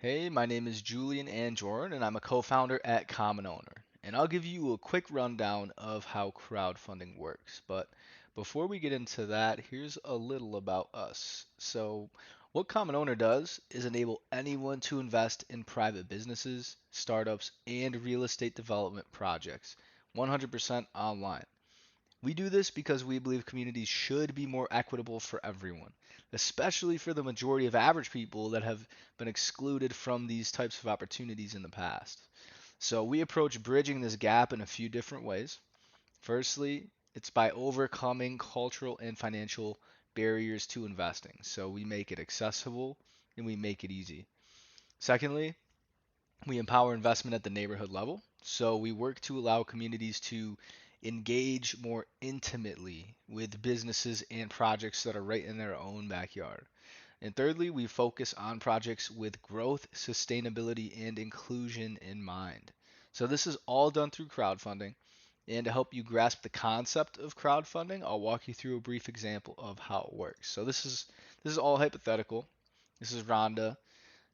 Hey, my name is Julian Anjorin, and I'm a co-founder at Common Owner. And I'll give you a quick rundown of how crowdfunding works. But before we get into that, here's a little about us. So, what Common Owner does is enable anyone to invest in private businesses, startups, and real estate development projects 100% online. We do this because we believe communities should be more equitable for everyone, especially for the majority of average people that have been excluded from these types of opportunities in the past. So we approach bridging this gap in a few different ways. Firstly, it's by overcoming cultural and financial barriers to investing. So we make it accessible and we make it easy. Secondly, we empower investment at the neighborhood level. So we work to allow communities to engage more intimately with businesses and projects that are right in their own backyard. And thirdly, we focus on projects with growth, sustainability, and inclusion in mind. So this is all done through crowdfunding. And to help you grasp the concept of crowdfunding, I'll walk you through a brief example of how it works. So this is all hypothetical. This is Rhonda.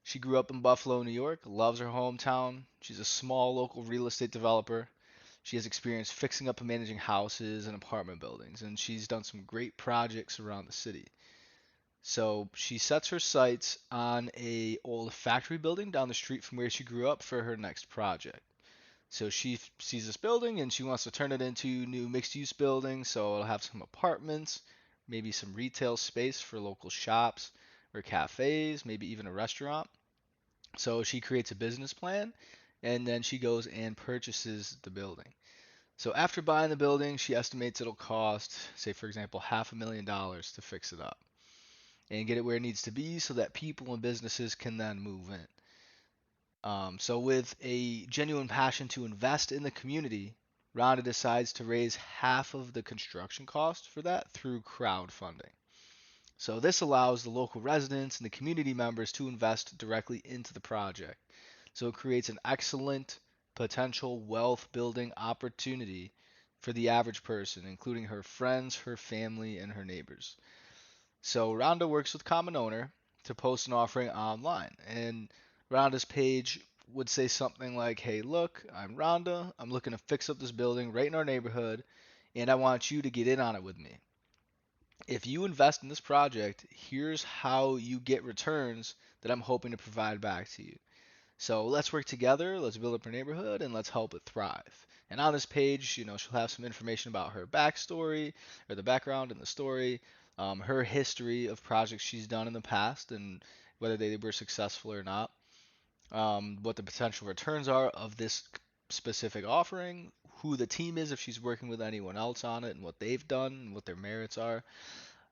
She grew up in Buffalo, New York, loves her hometown. She's a small local real estate developer. She has experience fixing up and managing houses and apartment buildings, and she's done some great projects around the city. So she sets her sights on a old factory building down the street from where she grew up for her next project. So she sees this building and she wants to turn it into new mixed-use building. So it'll have some apartments, maybe some retail space for local shops or cafes, maybe even a restaurant. So she creates a business plan and then she goes and purchases the building. So after buying the building, she estimates it'll cost, say for example, $500,000 to fix it up and get it where it needs to be so that people and businesses can then move in. So with a genuine passion to invest in the community, Rhonda decides to raise half of the construction cost for that through crowdfunding. So this allows the local residents and the community members to invest directly into the project. So it creates an excellent potential wealth building opportunity for the average person, including her friends, her family, and her neighbors. So Rhonda works with Common Owner to post an offering online. And Rhonda's page would say something like, "Hey, look, I'm Rhonda. I'm looking to fix up this building right in our neighborhood, and I want you to get in on it with me. If you invest in this project, here's how you get returns that I'm hoping to provide back to you. So let's work together, let's build up our neighborhood, and let's help it thrive." And on this page, she'll have some information about her backstory or the background and the story, her history of projects she's done in the past, and whether they were successful or not, what the potential returns are of this specific offering, who the team is if she's working with anyone else on it, and what they've done, and what their merits are,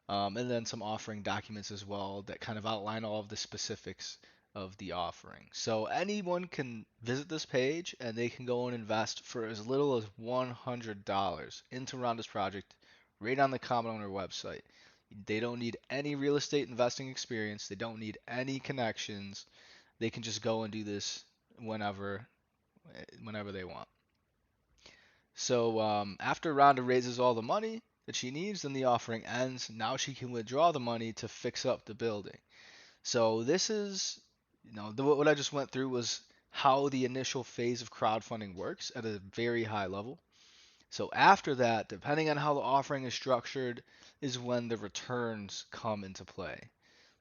and then some offering documents as well that kind of outline all of the specifics of the offering. So anyone can visit this page and they can go and invest for as little as $100 into Rhonda's project right on the Common Owner website. They don't need any real estate investing experience. They don't need any connections. They can just go and do this whenever whenever they want. So after Rhonda raises all the money that she needs, then the offering ends. Now she can withdraw the money to fix up the building. So this is, what I just went through was how the initial phase of crowdfunding works at a very high level. So after that, depending on how the offering is structured, is when the returns come into play.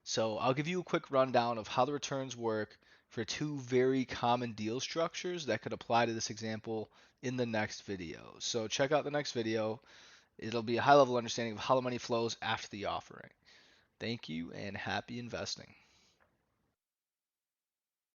So I'll give you a quick rundown of how the returns work for two very common deal structures that could apply to this example in the next video. So check out the next video. It'll be a high level understanding of how the money flows after the offering. Thank you and happy investing.